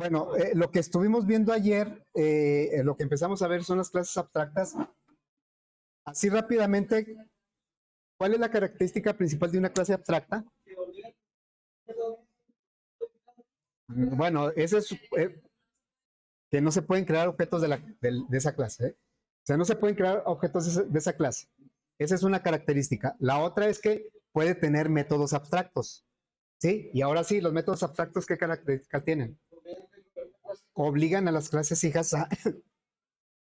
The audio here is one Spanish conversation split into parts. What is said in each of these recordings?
Bueno, lo que estuvimos viendo ayer, lo que empezamos a ver son las clases abstractas. Así rápidamente, ¿cuál es la característica principal de una clase abstracta? Bueno, ese es que no se pueden crear objetos de esa clase. O sea, no se pueden crear objetos de esa clase. Esa es una característica. La otra es que puede tener métodos abstractos. ¿Sí? Y ahora sí, los métodos abstractos, ¿qué características tienen? Obligan a las clases hijas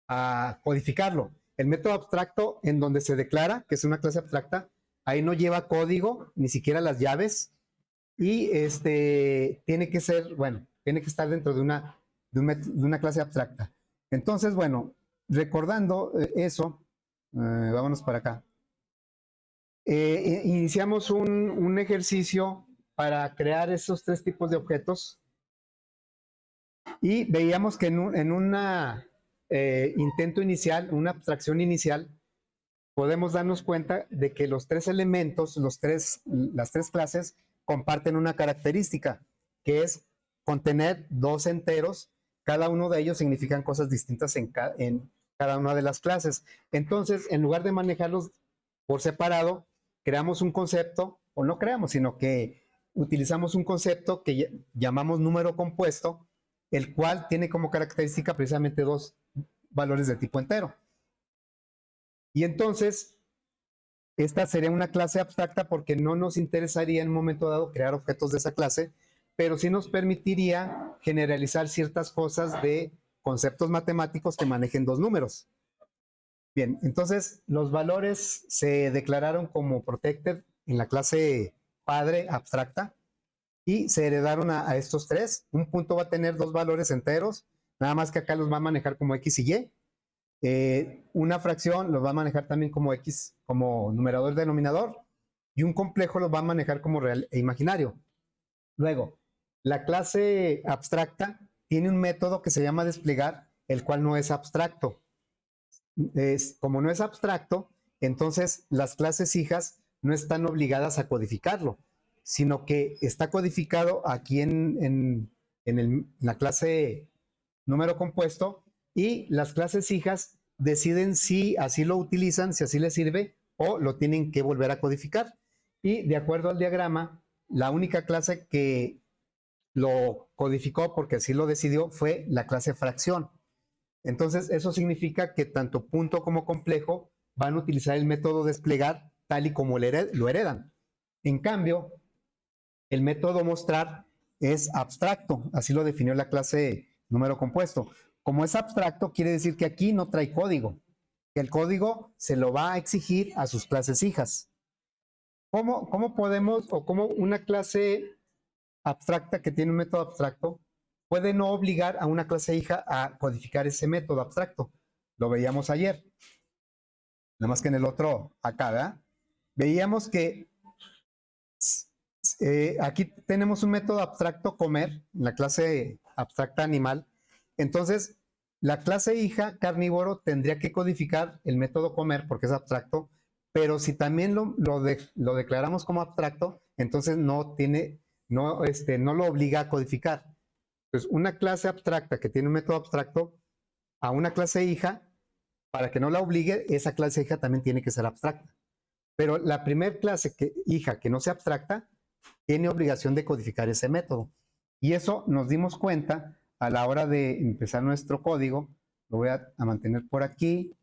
a codificarlo. El método abstracto en donde se declara que es una clase abstracta, ahí no lleva código, ni siquiera las llaves, y tiene que ser, bueno, tiene que estar dentro de una clase abstracta. Entonces, bueno, recordando eso, vámonos para acá. Iniciamos un ejercicio para crear esos tres tipos de objetos y veíamos que en una intento inicial, una abstracción inicial, podemos darnos cuenta de que los tres elementos, las tres clases, comparten una característica, que es contener dos enteros. Cada uno de ellos significan cosas distintas en cada una de las clases. Entonces, en lugar de manejarlos por separado, creamos un concepto, o no creamos, sino que utilizamos un concepto que llamamos número compuesto, el cual tiene como característica precisamente dos valores de tipo entero. Y entonces, esta sería una clase abstracta porque no nos interesaría en un momento dado crear objetos de esa clase, pero sí nos permitiría generalizar ciertas cosas de conceptos matemáticos que manejen dos números. Bien, entonces los valores se declararon como protected en la clase padre abstracta y se heredaron a estos tres. Un punto va a tener dos valores enteros, nada más que acá los va a manejar como X y Y. Una fracción los va a manejar también como X, como numerador y denominador, y un complejo los va a manejar como real e imaginario. Luego, la clase abstracta tiene un método que se llama desplegar, el cual no es abstracto. Como no es abstracto, entonces las clases hijas no están obligadas a codificarlo, sino que está codificado aquí en la clase número compuesto, y las clases hijas deciden si así lo utilizan, si así les sirve, o lo tienen que volver a codificar. Y de acuerdo al diagrama, la única clase que lo codificó porque así lo decidió fue la clase fracción. Entonces, eso significa que tanto punto como complejo van a utilizar el método desplegar tal y como lo heredan. En cambio, el método mostrar es abstracto, así lo definió la clase número compuesto. Como es abstracto, quiere decir que aquí no trae código, que el código se lo va a exigir a sus clases hijas. ¿Cómo podemos, o cómo una clase abstracta que tiene un método abstracto puede no obligar a una clase hija a codificar ese método abstracto? Lo veíamos ayer, nada más que en el otro acá, ¿verdad? Veíamos que aquí tenemos un método abstracto comer, la clase abstracta animal. Entonces, la clase hija carnívoro tendría que codificar el método comer porque es abstracto, pero si también lo declaramos como abstracto, entonces no lo obliga a codificar. Entonces, una clase abstracta que tiene un método abstracto a una clase hija, para que no la obligue, esa clase hija también tiene que ser abstracta. Pero la primer clase hija que no sea abstracta tiene obligación de codificar ese método. Y eso nos dimos cuenta a la hora de empezar nuestro código. Lo voy a mantener por aquí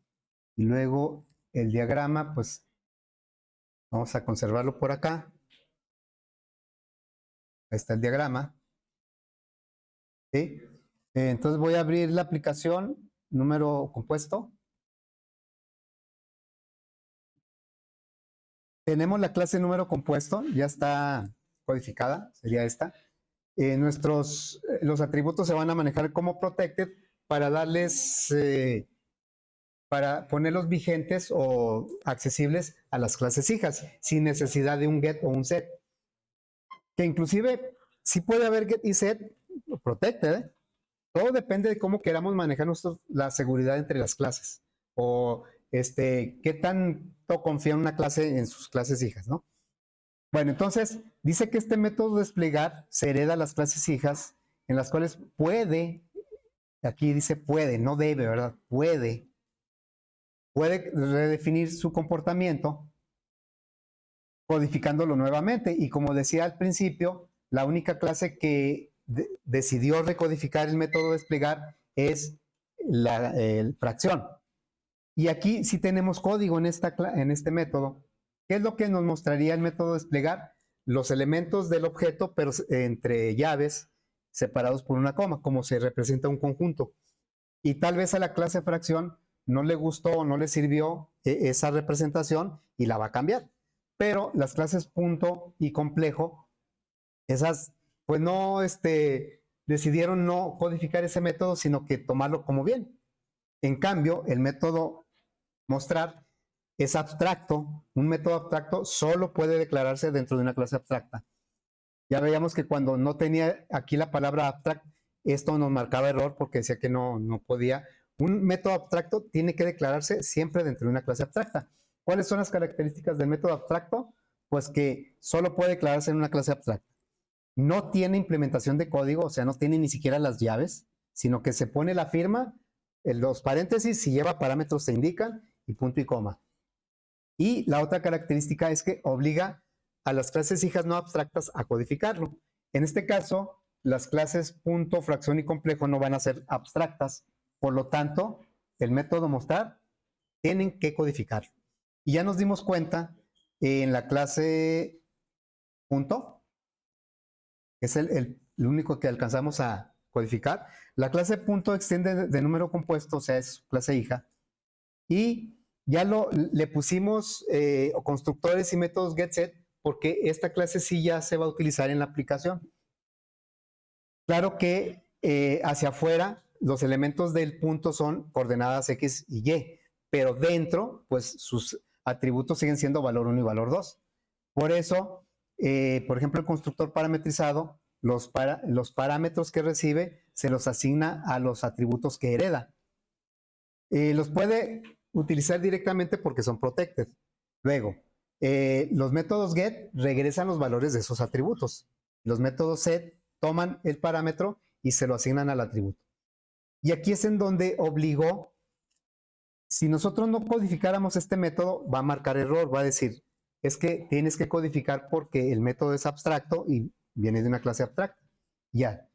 y luego el diagrama, pues vamos a conservarlo por acá. Ahí está el diagrama. ¿Sí? Entonces voy a abrir la aplicación número compuesto. Tenemos la clase número compuesto, ya está codificada, sería esta. Los atributos se van a manejar como protected para para ponerlos vigentes o accesibles a las clases hijas, sin necesidad de un get o un set. Que inclusive sí puede haber get y set protected, ¿eh? Todo depende de cómo queramos manejar la seguridad entre las clases. O qué tanto confía una clase en sus clases hijas, ¿no? Bueno, entonces dice que este método desplegar se hereda a las clases hijas en las cuales puede, aquí dice puede, no debe, ¿verdad? Puede redefinir su comportamiento codificándolo nuevamente. Y como decía al principio, la única clase que decidió recodificar el método desplegar es la fracción. Y aquí sí tenemos código en este método. ¿Qué es lo que nos mostraría el método desplegar? Los elementos del objeto, pero entre llaves, separados por una coma, como se representa un conjunto. Y tal vez a la clase fracción no le gustó o no le sirvió esa representación y la va a cambiar. Pero las clases punto y complejo, esas pues no decidieron no codificar ese método, sino que tomarlo como bien. En cambio, el método mostrar es abstracto. Un método abstracto solo puede declararse dentro de una clase abstracta. Ya veíamos que cuando no tenía aquí la palabra abstract, esto nos marcaba error porque decía que no podía. Un método abstracto tiene que declararse siempre dentro de una clase abstracta. ¿Cuáles son las características del método abstracto? Pues que solo puede declararse en una clase abstracta. No tiene implementación de código, o sea, no tiene ni siquiera las llaves, sino que se pone la firma, en los paréntesis, si lleva parámetros se indican, y punto y coma. Y la otra característica es que obliga a las clases hijas no abstractas a codificarlo. En este caso, las clases punto, fracción y complejo no van a ser abstractas. Por lo tanto, el método mostrar tienen que codificarlo. Y ya nos dimos cuenta en la clase punto, que es el único que alcanzamos a codificar. La clase punto extiende de número compuesto, o sea, es clase hija. Y ya le pusimos constructores y métodos getSet porque esta clase sí ya se va a utilizar en la aplicación. Claro que hacia afuera los elementos del punto son coordenadas X y Y, pero dentro pues sus atributos siguen siendo valor 1 y valor 2. Por eso, por ejemplo, el constructor parametrizado, los parámetros que recibe se los asigna a los atributos que hereda. Los puede utilizar directamente porque son protected. Luego, los métodos get regresan los valores de esos atributos. Los métodos set toman el parámetro y se lo asignan al atributo. Y aquí es en donde obligó, si nosotros no codificáramos este método, va a marcar error, va a decir, es que tienes que codificar porque el método es abstracto y viene de una clase abstracta. Ya.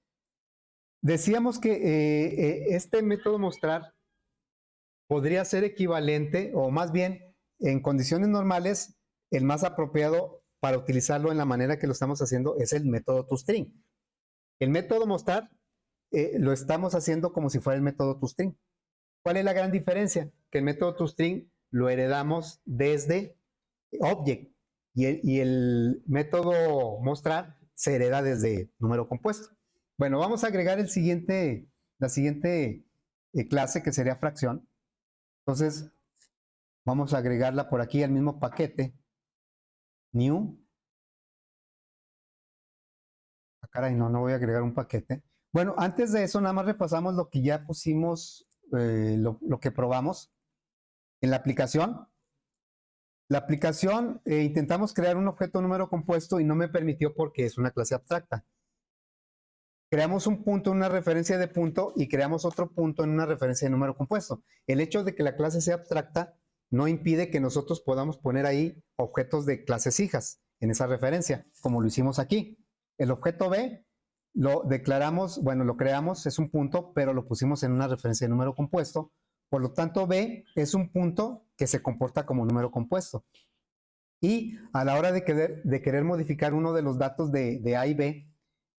Decíamos que este método mostrar podría ser equivalente, o más bien, en condiciones normales, el más apropiado para utilizarlo en la manera que lo estamos haciendo es el método toString. El método mostrar lo estamos haciendo como si fuera el método toString. ¿Cuál es la gran diferencia? Que el método toString lo heredamos desde object y el método mostrar se hereda desde número compuesto. Bueno, vamos a agregar la siguiente clase que sería fracción. Entonces, vamos a agregarla por aquí al mismo paquete. New. Ah, caray, no voy a agregar un paquete. Bueno, antes de eso, nada más repasamos lo que ya pusimos, lo que probamos en la aplicación. La aplicación, intentamos crear un objeto número compuesto y no me permitió porque es una clase abstracta. Creamos un punto en una referencia de punto y creamos otro punto en una referencia de número compuesto. El hecho de que la clase sea abstracta no impide que nosotros podamos poner ahí objetos de clases hijas en esa referencia, como lo hicimos aquí. El objeto B lo declaramos, bueno, lo creamos, es un punto, pero lo pusimos en una referencia de número compuesto. Por lo tanto, B es un punto que se comporta como número compuesto. Y a la hora de querer modificar uno de los datos de A y B,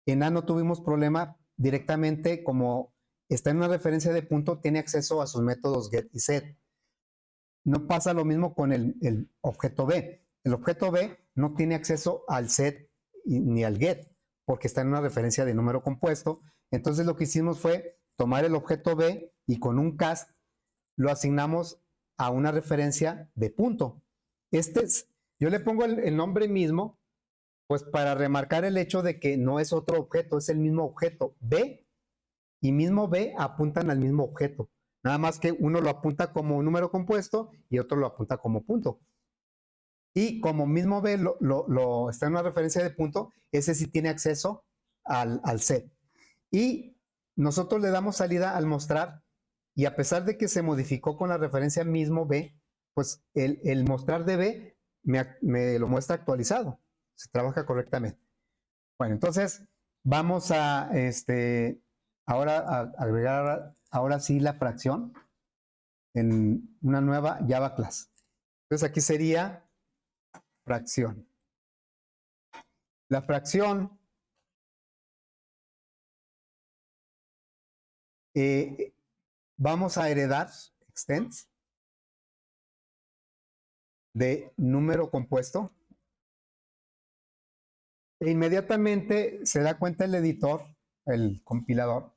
en A no tuvimos problema directamente, como está en una referencia de punto, tiene acceso a sus métodos get y set. No pasa lo mismo con el objeto B. El objeto B no tiene acceso al set ni al get, porque está en una referencia de número compuesto. Entonces lo que hicimos fue tomar el objeto B y con un cast lo asignamos a una referencia de punto. Yo le pongo el nombre mismo, pues para remarcar el hecho de que no es otro objeto, es el mismo objeto. B y mismo B apuntan al mismo objeto. Nada más que uno lo apunta como un número compuesto y otro lo apunta como punto. Y como mismo B está en una referencia de punto, ese sí tiene acceso al set. Y nosotros le damos salida al mostrar, y a pesar de que se modificó con la referencia mismo B, pues el mostrar de B me lo muestra actualizado, se trabaja correctamente. Bueno, entonces vamos a ahora a agregar ahora sí la fracción en una nueva Java class. Entonces aquí sería fracción. La fracción vamos a heredar extends de número compuesto, e inmediatamente se da cuenta el editor, el compilador,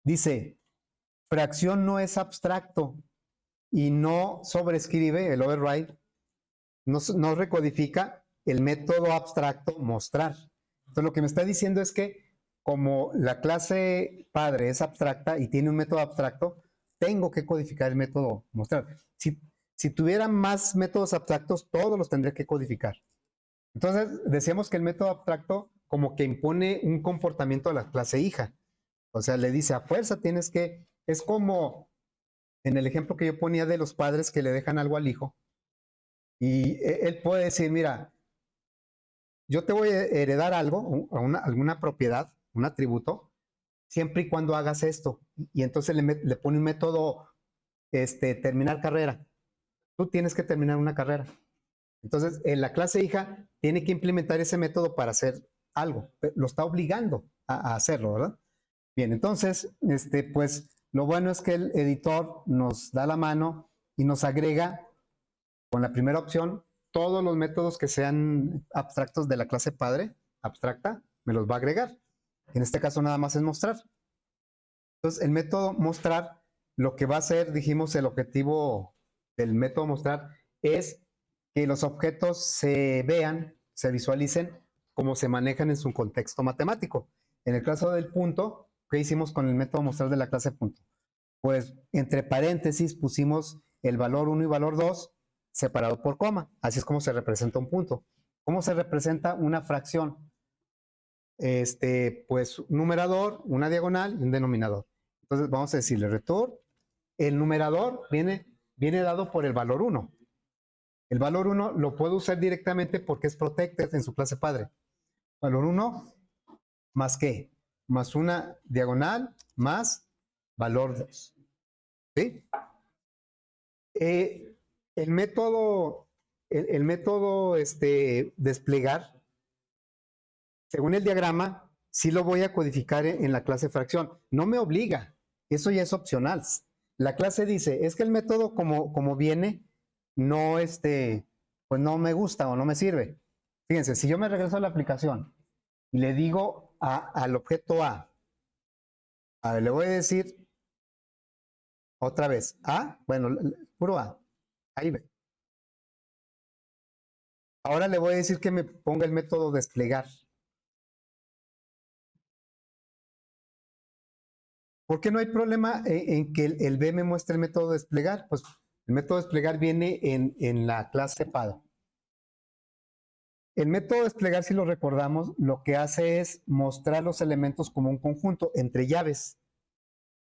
dice, fracción no es abstracto y no sobrescribe el override, no recodifica el método abstracto mostrar. Entonces lo que me está diciendo es que como la clase padre es abstracta y tiene un método abstracto, tengo que codificar el método mostrar. Si tuviera más métodos abstractos, todos los tendré que codificar. Entonces decíamos que el método abstracto como que impone un comportamiento a la clase hija. O sea, le dice a fuerza tienes que, es como en el ejemplo que yo ponía de los padres que le dejan algo al hijo, y él puede decir, mira, yo te voy a heredar algo, alguna propiedad, un atributo, siempre y cuando hagas esto. Y entonces le pone un método, terminar carrera. Tú tienes que terminar una carrera. Entonces, en la clase hija tiene que implementar ese método para hacer algo. Lo está obligando a hacerlo, ¿verdad? Bien, entonces, pues lo bueno es que el editor nos da la mano y nos agrega con la primera opción todos los métodos que sean abstractos de la clase padre, abstracta, me los va a agregar. En este caso nada más es mostrar. Entonces, el método mostrar, lo que va a hacer, dijimos, el objetivo del método mostrar es que los objetos se vean, se visualicen como se manejan en su contexto matemático. En el caso del punto, ¿qué hicimos con el método mostrar de la clase punto? Pues entre paréntesis pusimos el valor 1 y valor 2 separado por coma. Así es como se representa un punto. ¿Cómo se representa una fracción? Pues un numerador, una diagonal y un denominador. Entonces vamos a decirle return. El numerador viene dado por el valor 1. El valor 1 lo puedo usar directamente porque es protected en su clase padre. Valor 1 más qué? Más una diagonal más valor 2. ¿Sí? El método, desplegar, según el diagrama, sí lo voy a codificar en la clase fracción. No me obliga, eso ya es opcional. La clase dice, es que el método como viene, no, pues no me gusta o no me sirve. Fíjense, si yo me regreso a la aplicación y le digo al objeto a ver, le voy a decir otra vez, bueno, puro A, ahí ve. Ahora le voy a decir que me ponga el método desplegar. ¿Por qué no hay problema en que el B me muestre el método desplegar? Pues el método desplegar viene en la clase PADO. El método desplegar, si lo recordamos, lo que hace es mostrar los elementos como un conjunto entre llaves.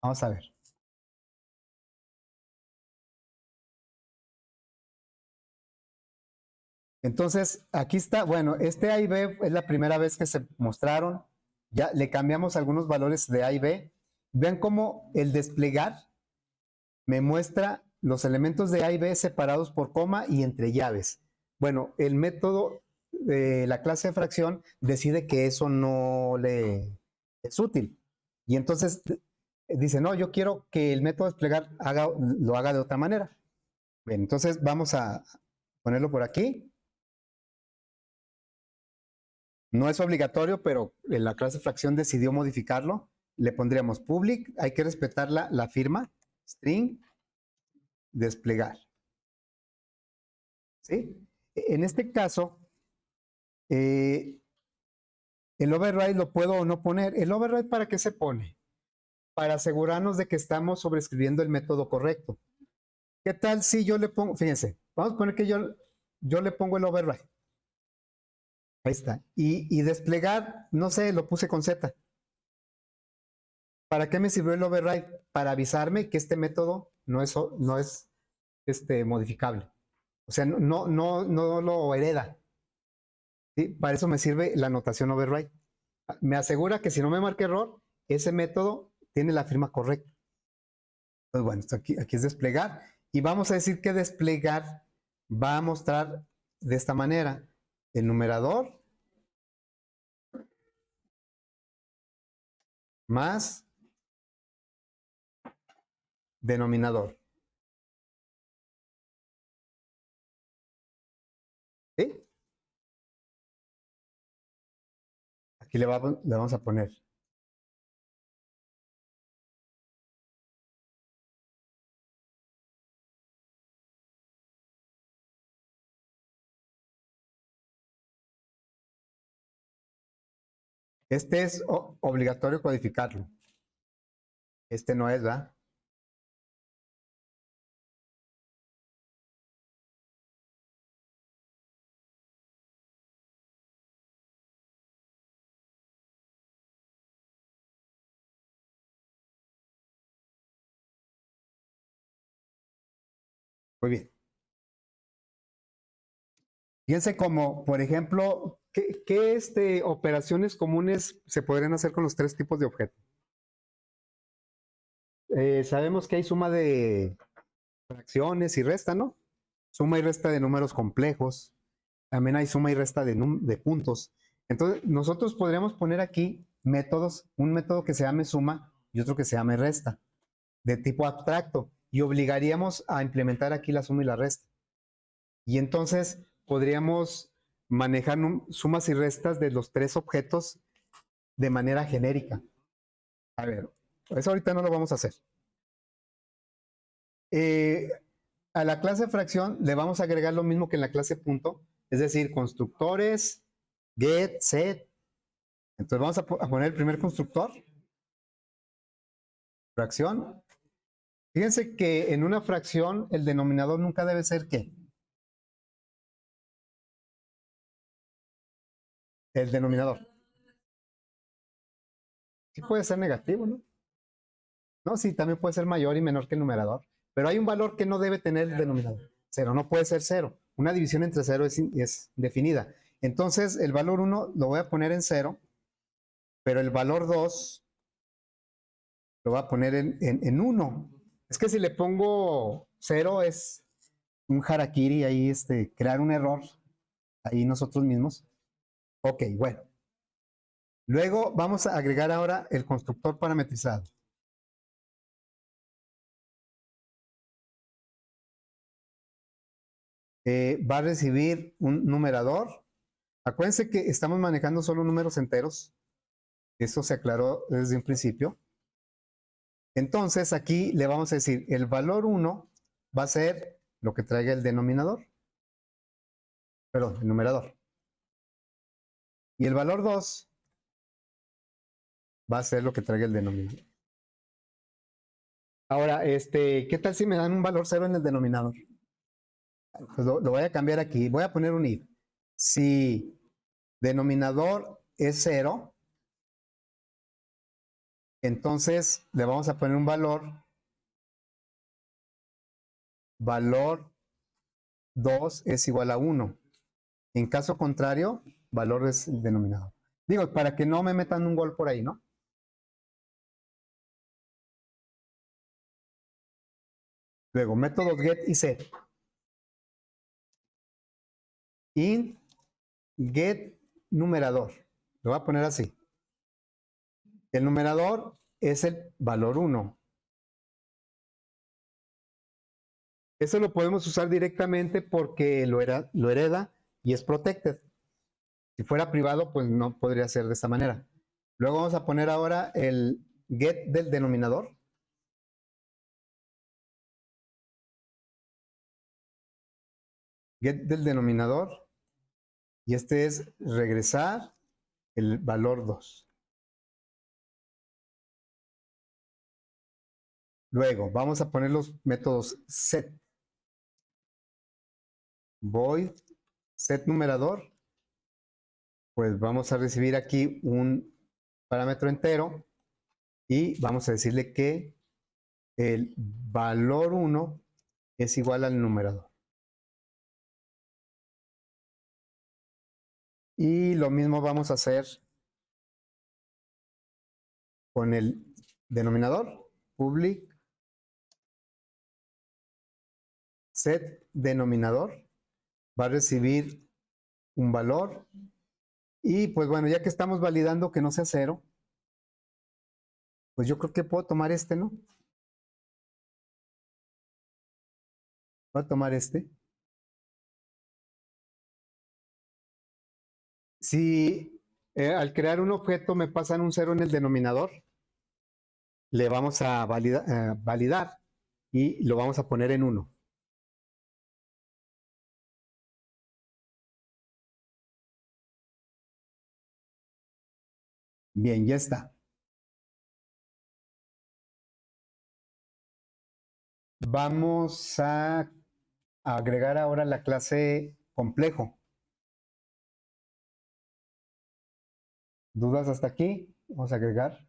Vamos a ver. Entonces, aquí está, bueno, este A y B es la primera vez que se mostraron. Ya le cambiamos algunos valores de A y B. Vean cómo el desplegar me muestra los elementos de A y B separados por coma y entre llaves. Bueno, el método de la clase de fracción decide que eso no le es útil. Y entonces dice, no, yo quiero que el método desplegar lo haga de otra manera. Bien, entonces vamos a ponerlo por aquí. No es obligatorio, pero la clase de fracción decidió modificarlo. Le pondríamos public, hay que respetar la firma, string, desplegar. ¿Sí? En este caso, el override lo puedo o no poner. ¿El override para qué se pone? Para asegurarnos de que estamos sobrescribiendo el método correcto. ¿Qué tal si yo le pongo, fíjense, vamos a poner que yo le pongo el override. Ahí está. Y desplegar, no sé, lo puse con Z. ¿Para qué me sirvió el override? Para avisarme que este método no es modificable. O sea, no lo hereda. ¿Sí? Para eso me sirve la notación override. Me asegura que si no me marca error, ese método tiene la firma correcta. Entonces, bueno, esto aquí es desplegar. Y vamos a decir que desplegar va a mostrar de esta manera el numerador más denominador. ¿Sí? Aquí le vamos a poner. Este es obligatorio codificarlo. Este no es, ¿verdad? Muy bien. Fíjense como, por ejemplo, ¿qué operaciones comunes se podrían hacer con los tres tipos de objetos? Sabemos que hay suma de fracciones y resta, ¿no? Suma y resta de números complejos. También hay suma y resta de puntos. Entonces, nosotros podríamos poner aquí métodos, un método que se llame suma y otro que se llame resta, de tipo abstracto, y obligaríamos a implementar aquí la suma y la resta. Y entonces podríamos manejar sumas y restas de los tres objetos de manera genérica. A ver, eso ahorita no lo vamos a hacer. A la clase fracción le vamos a agregar lo mismo que en la clase punto, es decir, constructores, get, set. Entonces vamos a poner el primer constructor, fracción. Fíjense que en una fracción el denominador nunca debe ser ¿qué? El denominador. Sí puede ser negativo, ¿no? No, sí, también puede ser mayor y menor que el numerador. Pero hay un valor que no debe tener el denominador. Cero, no puede ser cero. Una división entre cero es definida. Entonces, el valor 1 lo voy a poner en 0, pero el valor 2 lo voy a poner en 1. Es que si le pongo 0 es un harakiri ahí, crear un error ahí nosotros mismos. Ok, bueno. Luego vamos a agregar ahora el constructor parametrizado. Va a recibir un numerador. Acuérdense que estamos manejando solo números enteros. Eso se aclaró desde un principio. Entonces aquí le vamos a decir, el valor 1 va a ser lo que traiga el denominador. Perdón, el numerador. Y el valor 2 va a ser lo que traiga el denominador. Ahora, ¿qué tal si me dan un valor 0 en el denominador? Pues lo voy a cambiar aquí. Voy a poner un if. Si denominador es 0, entonces le vamos a poner un valor 2 es igual a 1. En caso contrario, valor es el denominador. Digo, para que no me metan un gol por ahí, ¿no? Luego, métodos get y set. Int get numerador. Lo voy a poner así. El numerador es el valor 1. Eso lo podemos usar directamente porque lo hereda y es protected. Si fuera privado, pues no podría ser de esta manera. Luego vamos a poner ahora el get del denominador. Get del denominador. Y este es regresar el valor 2. Luego vamos a poner los métodos set. Void set numerador. Pues vamos a recibir aquí un parámetro entero y vamos a decirle que el valor 1 es igual al numerador. Y lo mismo vamos a hacer con el denominador, public set denominador, va a recibir un valor y pues bueno, ya que estamos validando que no sea 0, pues yo creo que puedo tomar este, ¿no? Voy a tomar este. Si al crear un objeto me pasan un 0 en el denominador, le vamos a validar y lo vamos a poner en 1. Bien, ya está. Vamos a agregar ahora la clase complejo. ¿Dudas hasta aquí? Vamos a agregar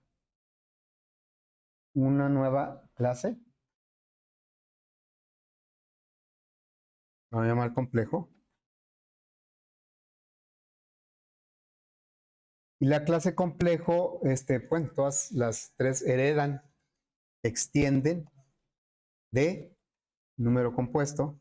una nueva clase. Vamos a llamar complejo. Y la clase complejo, bueno, todas las tres heredan, extienden de número compuesto,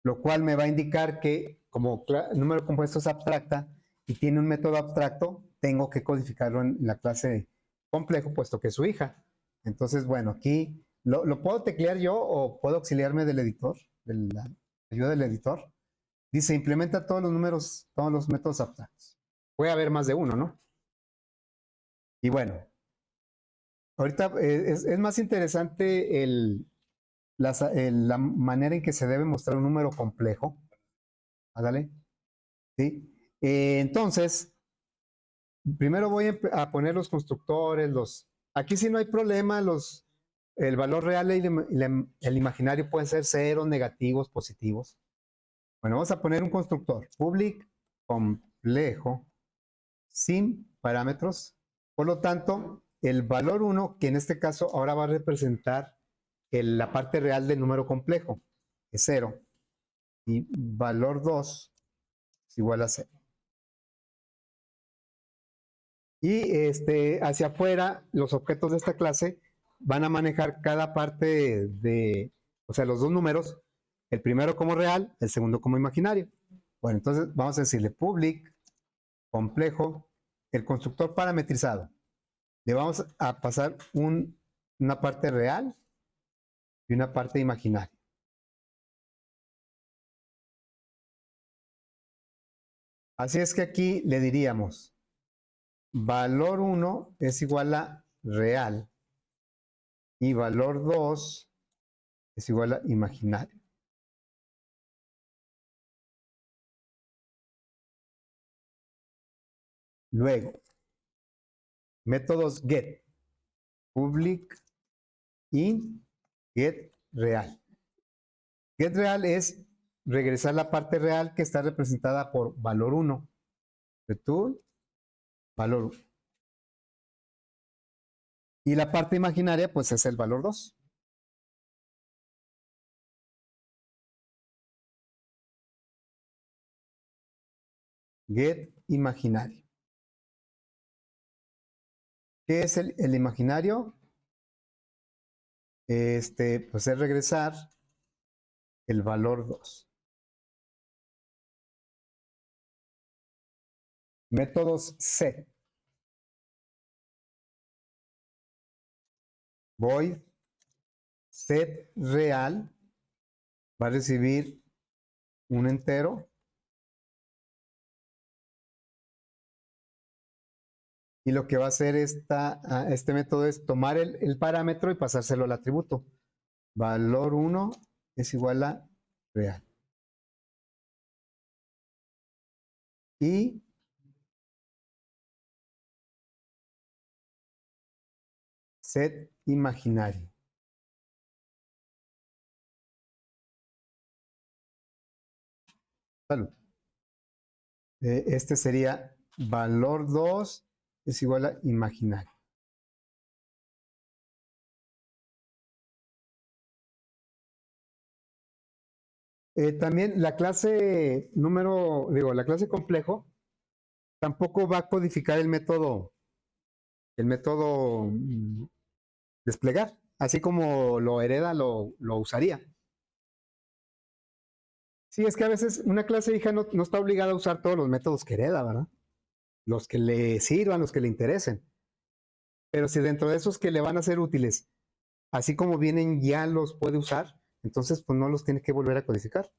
lo cual me va a indicar que como número compuesto es abstracta y tiene un método abstracto, tengo que codificarlo en la clase complejo, puesto que es su hija. Entonces, bueno, aquí lo puedo teclear yo o puedo auxiliarme del editor, de la ayuda del editor. Dice, implementa todos los números, todos los métodos abstractos. Puede haber más de uno, ¿no? Y bueno, ahorita es más interesante la manera en que se debe mostrar un número complejo. ¿Vale? ¿Sí? Entonces, primero voy a poner los constructores, aquí sí no hay problema, el valor real y el imaginario pueden ser ceros, negativos, positivos. Bueno, vamos a poner un constructor, public complejo, sin parámetros. Por lo tanto, el valor 1, que en este caso ahora va a representar la parte real del número complejo, es 0. Y valor 2 es igual a 0. Y hacia afuera, los objetos de esta clase van a manejar cada parte o sea, los dos números, el primero como real, el segundo como imaginario. Bueno, entonces vamos a decirle public, complejo, el constructor parametrizado. Le vamos a pasar una parte real y una parte imaginaria. Así es que aquí le diríamos, valor 1 es igual a real y valor 2 es igual a imaginario. Luego, métodos get, public, int, get real. Get real es regresar la parte real que está representada por valor 1. Return, valor 1. Y la parte imaginaria, pues es el valor 2. Get imaginario. ¿Qué es el imaginario? Pues es regresar el valor 2. Métodos set. Void set real va a recibir un entero y lo que va a hacer este método es tomar el parámetro y pasárselo al atributo. Valor 1 es igual a real. Y set imaginario. Salud. Este sería valor 2 es igual a imaginario. También la clase la clase complejo tampoco va a codificar el método desplegar, así como lo hereda, lo usaría. Sí, es que a veces una clase hija no está obligada a usar todos los métodos que hereda, ¿verdad? Los que le sirvan, los que le interesen. Pero si dentro de esos que le van a ser útiles, así como vienen ya los puede usar, entonces pues no los tiene que volver a codificar.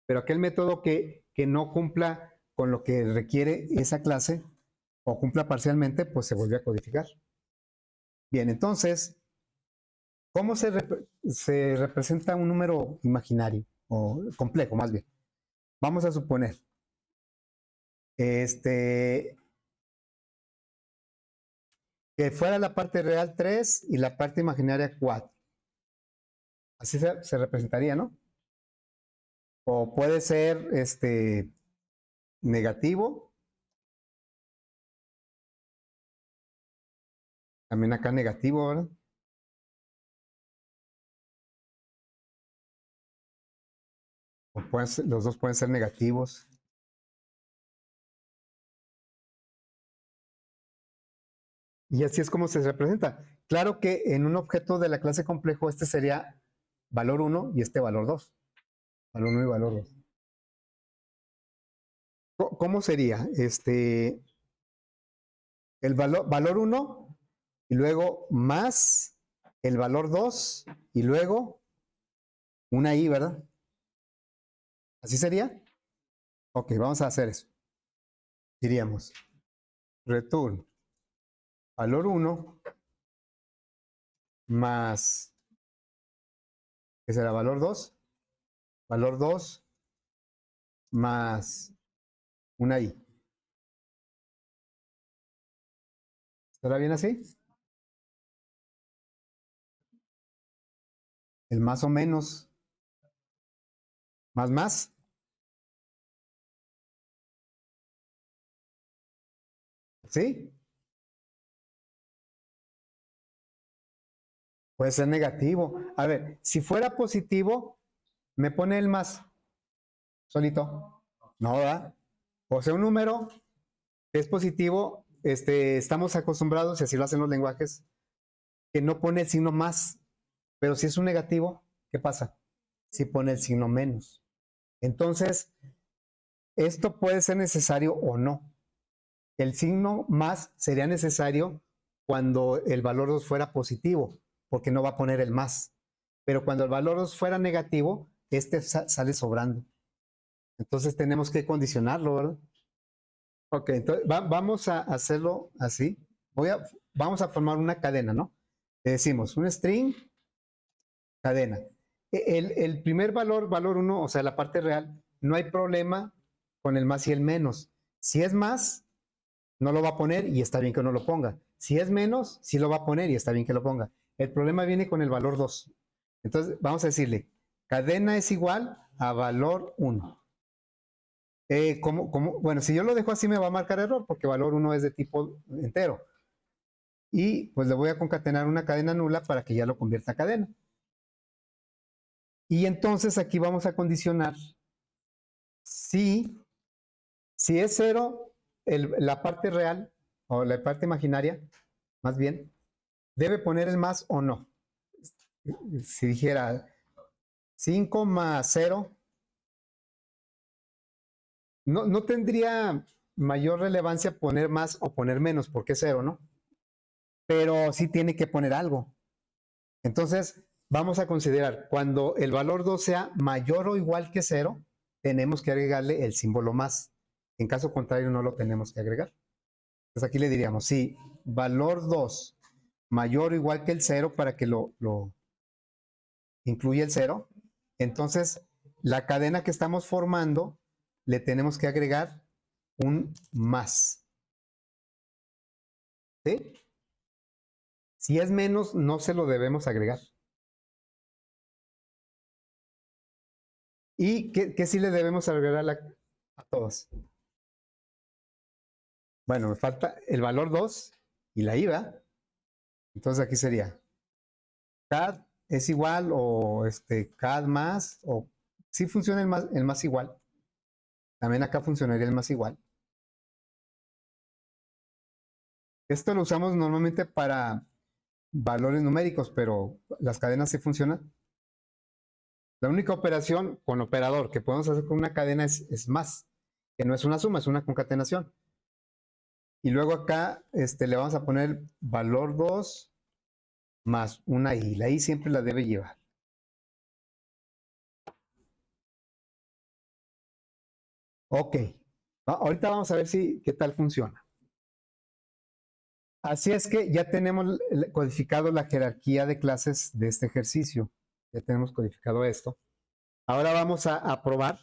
Pero aquel método que no cumpla con lo que requiere esa clase o cumpla parcialmente, pues se vuelve a codificar. Bien, entonces, ¿cómo se representa un número imaginario o complejo más bien? Vamos a suponer que fuera la parte real 3 y la parte imaginaria 4. Así se representaría, ¿no? O puede ser negativo, también acá negativo, ¿verdad? O los dos pueden ser negativos. Y así es como se representa. Claro que en un objeto de la clase complejo este sería valor 1 y este valor 2. Valor 1 y valor 2. ¿Cómo sería? El valor 1 y luego más el valor 2 y luego una i, ¿verdad? ¿Así sería? Ok, vamos a hacer eso. Diríamos return valor 1 más, ¿qué será? Valor 2. Valor 2 más una i. ¿Estará bien así? El más o menos, más. ¿Sí? Puede ser negativo. A ver, si fuera positivo, me pone el más solito. No, ¿verdad? O sea, un número que es positivo, estamos acostumbrados, y así lo hacen los lenguajes, que no pone el signo más. Pero si es un negativo, ¿qué pasa? Si pone el signo menos. Entonces, esto puede ser necesario o no. El signo más sería necesario cuando el valor 2 fuera positivo, porque no va a poner el más. Pero cuando el valor 2 fuera negativo, sale sobrando. Entonces tenemos que condicionarlo, ¿verdad? Ok, entonces vamos a hacerlo así. Vamos a formar una cadena, ¿no? Le decimos un string, cadena. El primer valor 1, o sea, la parte real, no hay problema con el más y el menos. Si es más, no lo va a poner y está bien que no lo ponga. Si es menos, sí lo va a poner y está bien que lo ponga. El problema viene con el valor 2. Entonces, vamos a decirle, cadena es igual a valor 1. Bueno, si yo lo dejo así me va a marcar error porque valor 1 es de tipo entero. Y pues le voy a concatenar una cadena nula para que ya lo convierta a cadena. Y entonces aquí vamos a condicionar si es 0, la parte real o la parte imaginaria, más bien, debe poner el más o no. Si dijera 5 más 0, no tendría mayor relevancia poner más o poner menos, porque es 0, ¿no? Pero sí tiene que poner algo. Entonces, vamos a considerar, cuando el valor 2 sea mayor o igual que 0, tenemos que agregarle el símbolo más. En caso contrario, no lo tenemos que agregar. Entonces aquí le diríamos, si valor 2 mayor o igual que el 0 para que lo incluya el 0, entonces la cadena que estamos formando le tenemos que agregar un más. ¿Sí? Si es menos, no se lo debemos agregar. ¿Y qué sí le debemos agregar a todos? Bueno, me falta el valor 2 y la IVA. Entonces aquí sería CAD es igual o CAD más o Sí funciona el más igual. También acá funcionaría el más igual. Esto lo usamos normalmente para valores numéricos, pero las cadenas sí funcionan. La única operación con operador que podemos hacer con una cadena es más, que no es una suma, es una concatenación. Y luego acá le vamos a poner valor 2 más una i. La i siempre la debe llevar. Ok. Ahorita vamos a ver qué tal funciona. Así es que ya tenemos codificado la jerarquía de clases de este ejercicio. Ya tenemos codificado esto. Ahora vamos a probar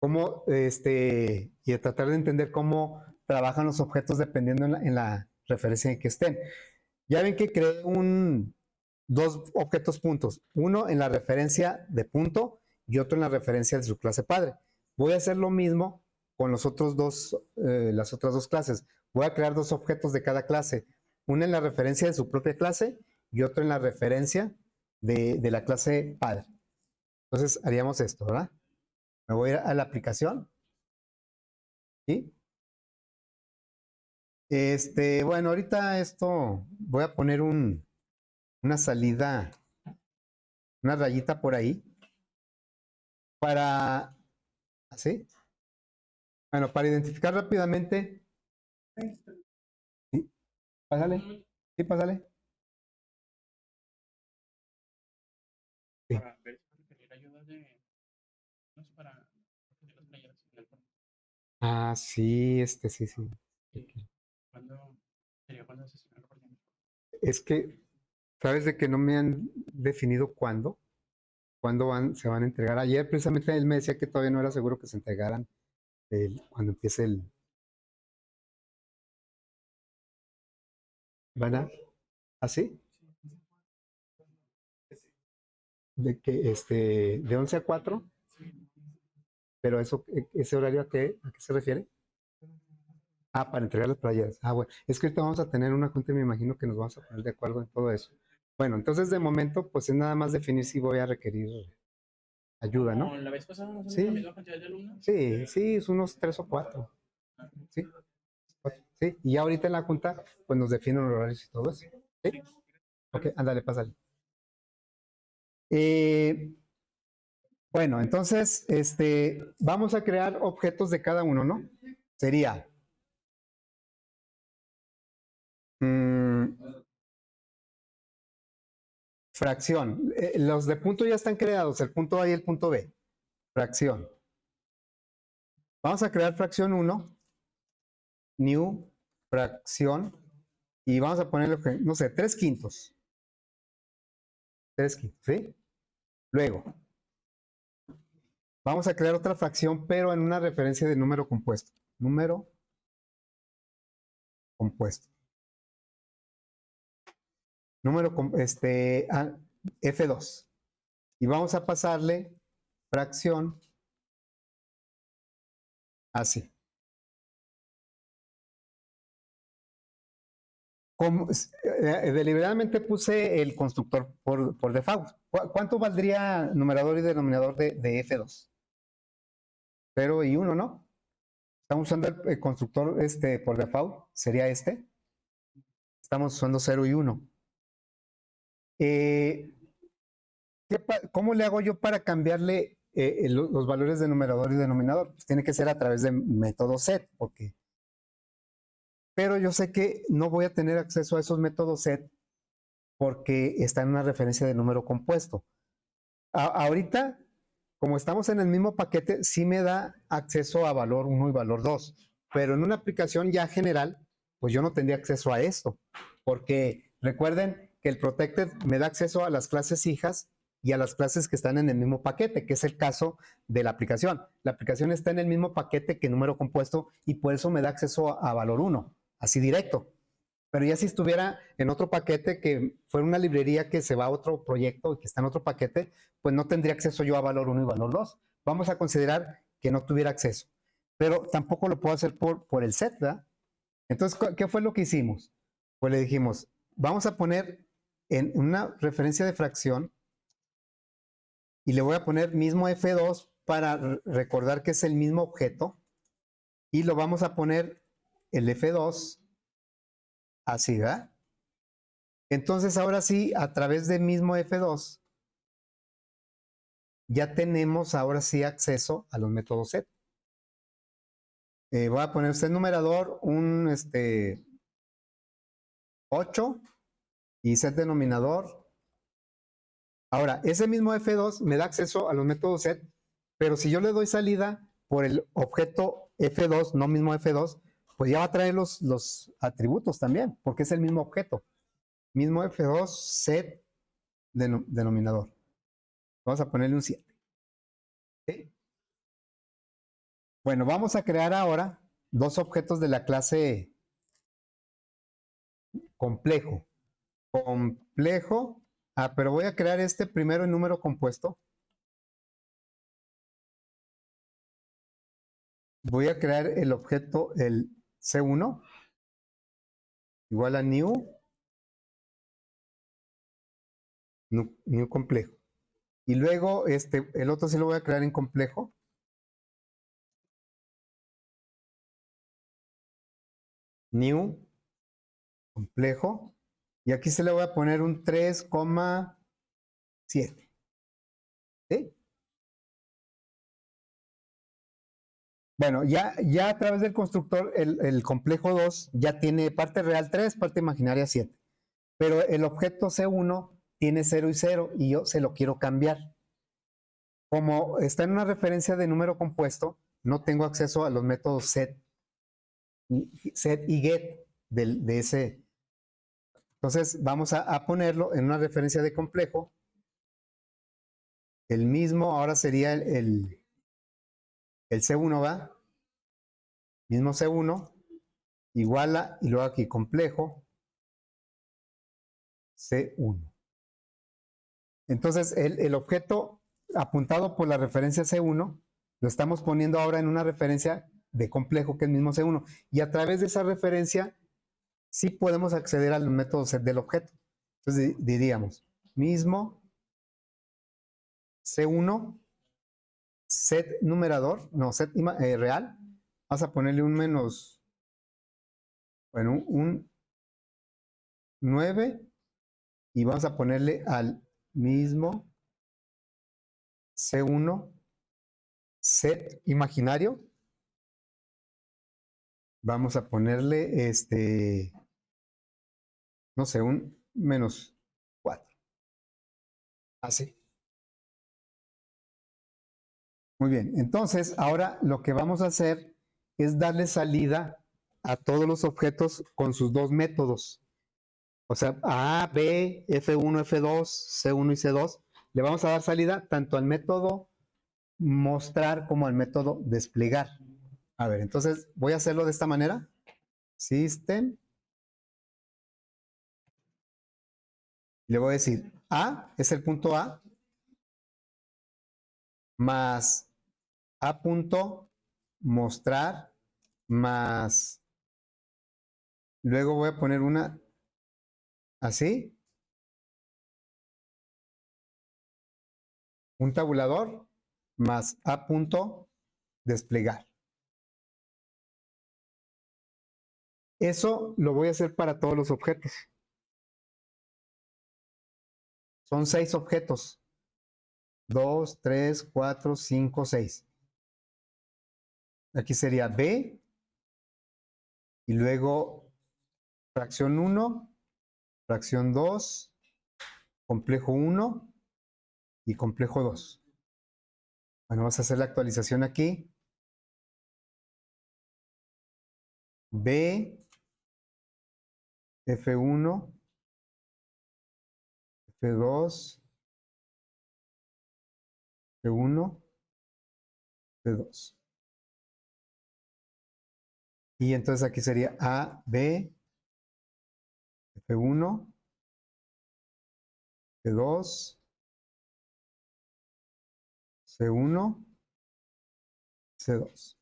cómo, y a tratar de entender cómo trabajan los objetos dependiendo en la referencia en que estén. Ya ven que creé dos objetos puntos, uno en la referencia de punto y otro en la referencia de su clase padre. Voy a hacer lo mismo con las otras dos clases. Voy a crear dos objetos de cada clase, uno en la referencia de su propia clase y otro en la referencia de la clase padre. Entonces haríamos esto, ¿verdad? Me voy a ir a la aplicación. ¿Sí? Bueno, ahorita esto voy a poner una salida, una rayita por ahí para, ¿así? Bueno, para identificar rápidamente, ¿sí? Pásale, sí, pásale. Sí. Para ver si puedo pedir ayuda de, no sé, para conseguir las playeras en el fondo. Ah, sí, sí, sí. ¿Cuándo sería cuando se estrenó por ejemplo? Es que, ¿sabes de que no me han definido cuándo se van a entregar? Ayer precisamente él me decía que todavía no era seguro que se entregaran cuando empiece ¿van a? ¿Así? De que, de 11 a 4, pero eso, ese horario a qué se refiere? Ah, para entregar las playeras. Ah, bueno, es que ahorita vamos a tener una junta y me imagino que nos vamos a poner de acuerdo en todo eso. Bueno, entonces de momento, pues es nada más definir si voy a requerir ayuda, ¿no? Como la vez pasada, más o menos la Sí, misma cantidad de alumnos. sí, es unos 3 o 4. Sí, 4, sí. Y ya ahorita en la junta, pues nos definen los horarios y todo eso. ¿Sí? Ok, ándale, pásale. Bueno, entonces, vamos a crear objetos de cada uno, ¿no? Sería fracción. Los de punto ya están creados, el punto A y el punto B. Fracción. Vamos a crear fracción 1, new, fracción, y vamos a ponerle, no sé, 3 quintos. 3 quintos, ¿sí? Luego, vamos a crear otra fracción, pero en una referencia de número compuesto. Número compuesto. Número, F2. Y vamos a pasarle fracción así. Deliberadamente puse el constructor por default. ¿Cuánto valdría numerador y denominador de F2? 0 y 1, ¿no? Estamos usando el constructor por default, sería este. Estamos usando 0 y 1. ¿Cómo le hago yo para cambiarle los valores de numerador y denominador? Pues tiene que ser a través de método set, pero yo sé que no voy a tener acceso a esos métodos set porque está en una referencia de número compuesto. Ahorita, como estamos en el mismo paquete, sí me da acceso a valor 1 y valor 2, pero en una aplicación ya general, pues yo no tendría acceso a esto, porque recuerden que el protected me da acceso a las clases hijas y a las clases que están en el mismo paquete, que es el caso de la aplicación. La aplicación está en el mismo paquete que número compuesto y por eso me da acceso a valor 1, así directo. Pero ya si estuviera en otro paquete, que fuera una librería que se va a otro proyecto y que está en otro paquete, pues no tendría acceso yo a valor 1 y valor 2. Vamos a considerar que no tuviera acceso. Pero tampoco lo puedo hacer por el set, ¿verdad? Entonces, ¿qué fue lo que hicimos? Pues le dijimos, vamos a poner en una referencia de fracción y le voy a poner mismo F2 para recordar que es el mismo objeto, y lo vamos a poner el F2 así, ¿verdad? Entonces ahora sí, a través del mismo F2, ya tenemos ahora sí acceso a los métodos set. Voy a poner usted numerador un 8 y set denominador. Ahora, ese mismo F2 me da acceso a los métodos set, pero si yo le doy salida por el objeto F2, no mismo F2, pues ya va a traer los atributos también, porque es el mismo objeto. Mismo F2 set denominador. Vamos a ponerle un 7. ¿Sí? Bueno, vamos a crear ahora dos objetos de la clase complejo. Complejo. Pero voy a crear este primero en número compuesto. Voy a crear el objeto, el C1, igual a new complejo. Y luego el otro sí lo voy a crear en complejo. New complejo. Y aquí se le voy a poner un 3,7. ¿Sí? Bueno, ya a través del constructor, el complejo 2 ya tiene parte real 3, parte imaginaria 7. Pero el objeto C1 tiene 0 y 0 y yo se lo quiero cambiar. Como está en una referencia de número compuesto, no tengo acceso a los métodos set y get de ese. Entonces vamos a ponerlo en una referencia de complejo. El mismo ahora sería el C1, ¿va? Mismo C1, igual a, y luego aquí complejo, C1. Entonces el objeto apuntado por la referencia C1 lo estamos poniendo ahora en una referencia de complejo que es el mismo C1. Y a través de esa referencia sí podemos acceder al método set del objeto. Entonces diríamos mismo C1 set numerador, no, set real. Vas a ponerle un menos, bueno, un 9 y vamos a ponerle al mismo C1 set imaginario. Vamos a ponerle no sé, un menos 4. Así. Muy bien, entonces ahora lo que vamos a hacer es darle salida a todos los objetos con sus dos métodos. O sea, A, B, F1, F2, C1 y C2. Le vamos a dar salida tanto al método mostrar como al método desplegar. A ver, entonces voy a hacerlo de esta manera. System. Le voy a decir A es el punto A más A punto mostrar más. Luego voy a poner una así. Un tabulador más A punto desplegar. Eso lo voy a hacer para todos los objetos. Son 6 objetos. 2, 3, 4, 5, 6. Aquí sería B. Y luego fracción 1, fracción 2, complejo 1 y complejo 2. Bueno, vamos a hacer la actualización aquí. B, F1, F2, F1, F2. Y entonces aquí sería A, B, F1, F2, C1, C2.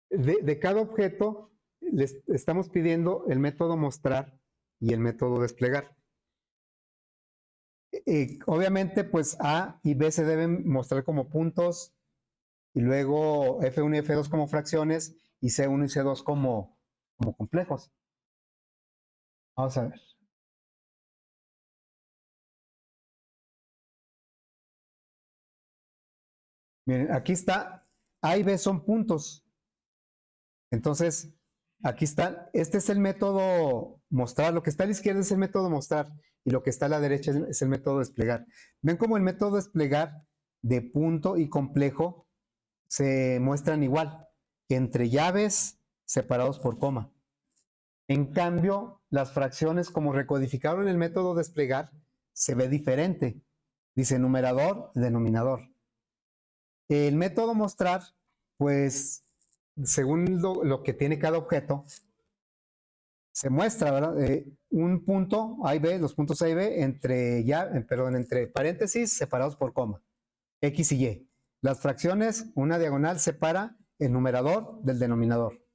De cada objeto les estamos pidiendo el método mostrar y el método desplegar. Obviamente, pues A y B se deben mostrar como puntos, y luego F1 y F2 como fracciones, y C1 y C2 como complejos. Vamos a ver. Miren, aquí está, A y B son puntos. Entonces, aquí está, este es el método mostrar, lo que está a la izquierda es el método mostrar, y lo que está a la derecha es el método desplegar. Ven cómo el método desplegar de punto y complejo se muestran igual, entre llaves separados por coma. En cambio, las fracciones, como recodificaron el método desplegar, se ve diferente. Dice numerador y denominador. El método mostrar, pues, según lo que tiene cada objeto, se muestra, ¿verdad? Un punto A y B, los puntos A y B, entre paréntesis separados por coma, X y Y. Las fracciones, una diagonal separa el numerador del denominador.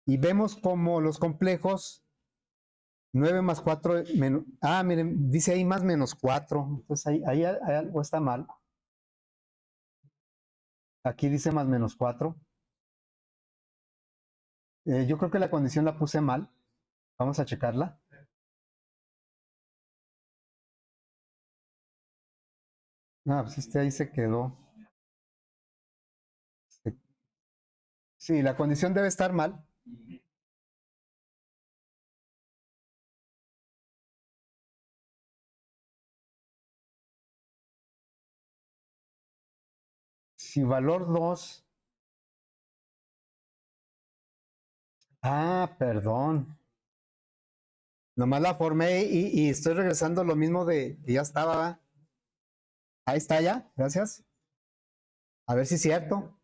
Y vemos como los complejos, 9 más 4, miren, dice ahí más menos 4, entonces ahí algo está mal. Aquí dice más menos 4. Yo creo que la condición la puse mal. Vamos a checarla. Pues ahí se quedó. Sí, la condición debe estar mal. Si valor 2. Perdón. Nomás la formé y estoy regresando lo mismo de que ya estaba. Ahí está ya, gracias. A ver si es cierto.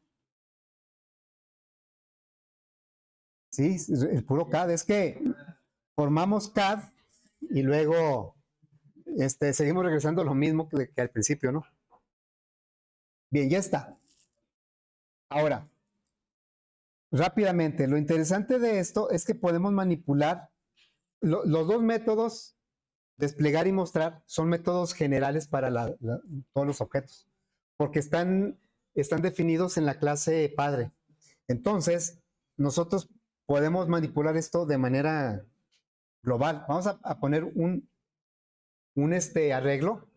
Sí, el puro CAD. Es que formamos CAD y luego seguimos regresando lo mismo que al principio, ¿no? Bien, ya está. Ahora, rápidamente, lo interesante de esto es que podemos manipular los dos métodos, desplegar y mostrar, son métodos generales para todos los objetos, porque están definidos en la clase padre. Entonces, nosotros podemos manipular esto de manera global. Vamos a poner un arreglo.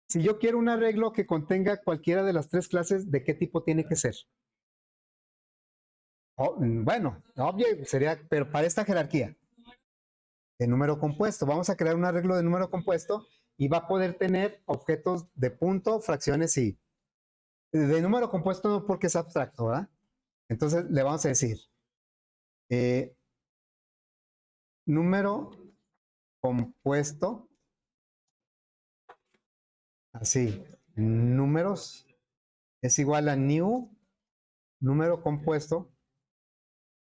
Si yo quiero un arreglo que contenga cualquiera de las tres clases, ¿de qué tipo tiene que ser? Bueno, obvio sería, pero para esta jerarquía de número compuesto, vamos a crear un arreglo de número compuesto y va a poder tener objetos de punto, fracciones y de número compuesto, no porque es abstracto, ¿verdad? Entonces le vamos a decir número compuesto, así, números es igual a new número compuesto.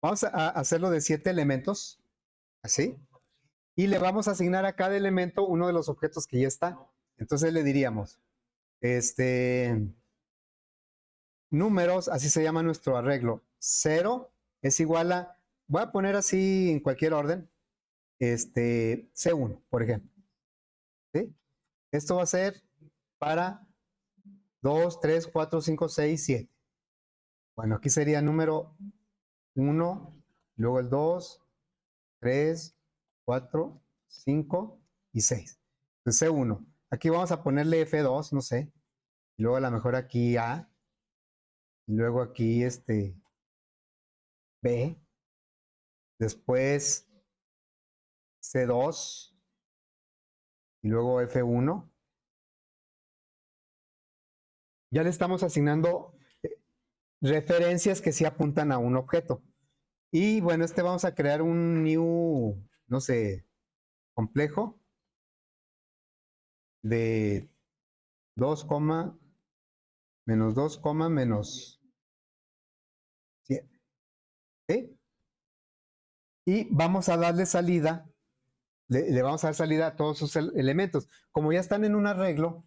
Vamos a hacerlo de 7 elementos, así, y le vamos a asignar a cada elemento uno de los objetos que ya está. Entonces le diríamos, números, así se llama nuestro arreglo. 0 es igual a, voy a poner así en cualquier orden, C1, por ejemplo. ¿Sí? Esto va a ser para 2, 3, 4, 5, 6, 7. Bueno, aquí sería número 1, luego el 2, 3, 4, 5 y 6. Entonces C1. Aquí vamos a ponerle F2, no sé. Y luego a lo mejor aquí A. Y luego aquí B. Después C2. Y luego F1. Ya le estamos asignando referencias que sí apuntan a un objeto. Y bueno, vamos a crear un new, no sé, complejo de 2, menos 2, menos 7. ¿Sí? Y vamos a darle salida, le vamos a dar salida a todos sus elementos. Como ya están en un arreglo,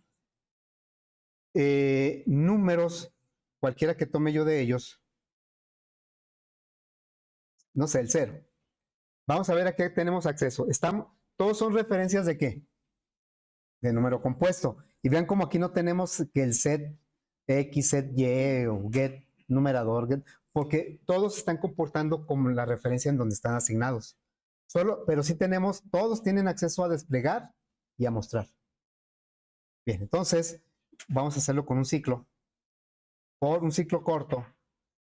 números, cualquiera que tome yo de ellos, no sé, el 0. Vamos a ver a qué tenemos acceso. Todos son referencias de qué? de número compuesto. Y vean como aquí no tenemos que el set X, set Y o get numerador, get, porque todos se están comportando como la referencia en donde están asignados. Pero sí tenemos, todos tienen acceso a desplegar y a mostrar. Bien, entonces vamos a hacerlo con un ciclo. Por un ciclo corto,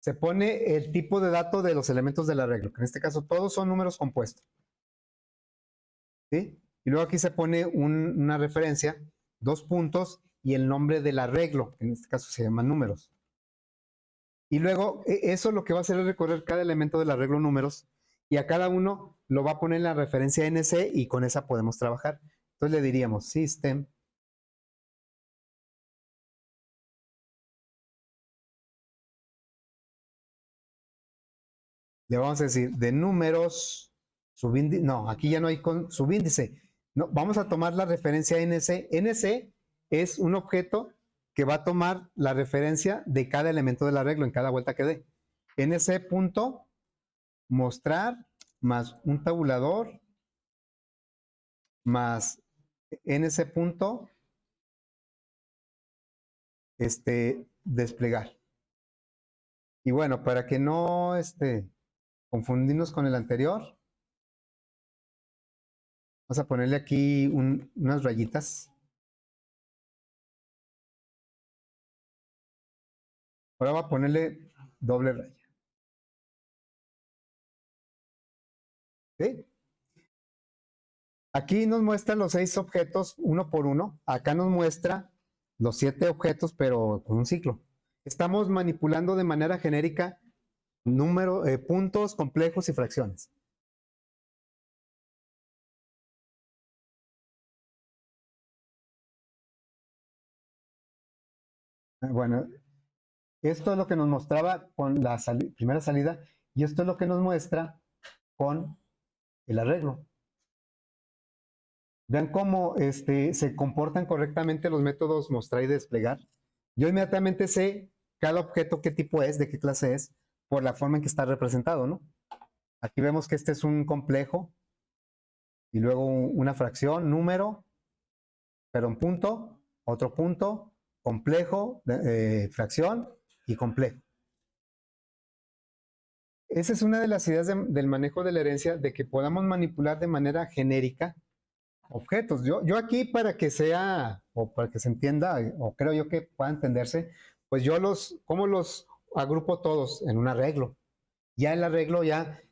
se pone el tipo de dato de los elementos del arreglo, que en este caso todos son números compuestos. ¿Sí? Y luego aquí se pone una referencia, 2 puntos y el nombre del arreglo, que en este caso se llaman números. Y luego eso lo que va a hacer es recorrer cada elemento del arreglo números y a cada uno lo va a poner en la referencia NC y con esa podemos trabajar. Entonces le diríamos system le vamos a decir de números subíndice, no, aquí ya no hay subíndice. No, vamos a tomar la referencia NC. NC es un objeto que va a tomar la referencia de cada elemento del arreglo en cada vuelta que dé. NC punto mostrar más un tabulador más NC punto desplegar. Y bueno, para que no confundirnos con el anterior, vamos a ponerle aquí unas rayitas. Ahora voy a ponerle doble raya. ¿Sí? Aquí nos muestran los 6 objetos uno por uno. Acá nos muestra los 7 objetos, pero con un ciclo. Estamos manipulando de manera genérica puntos complejos y fracciones. Bueno, esto es lo que nos mostraba con la primera salida y esto es lo que nos muestra con el arreglo. Vean cómo se comportan correctamente los métodos mostrar y desplegar. Yo inmediatamente sé cada objeto qué tipo es, de qué clase es, por la forma en que está representado, ¿no? Aquí vemos que este es un complejo y luego una fracción, número, pero un punto, otro punto, complejo, fracción y complejo. Esa es una de las ideas del manejo de la herencia, de que podamos manipular de manera genérica objetos. Yo aquí para que sea, o para que se entienda, o creo yo que pueda entenderse, pues yo ¿cómo los agrupo todos? En un arreglo. Ya el arreglo,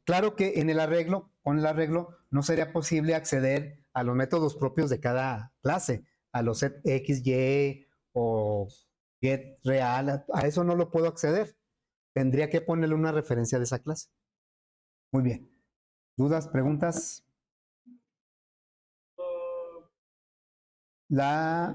claro que en el arreglo, con el arreglo, no sería posible acceder a los métodos propios de cada clase, a los set X, Y o get real, a eso no lo puedo acceder. Tendría que ponerle una referencia de esa clase. Muy bien. ¿Dudas, preguntas? La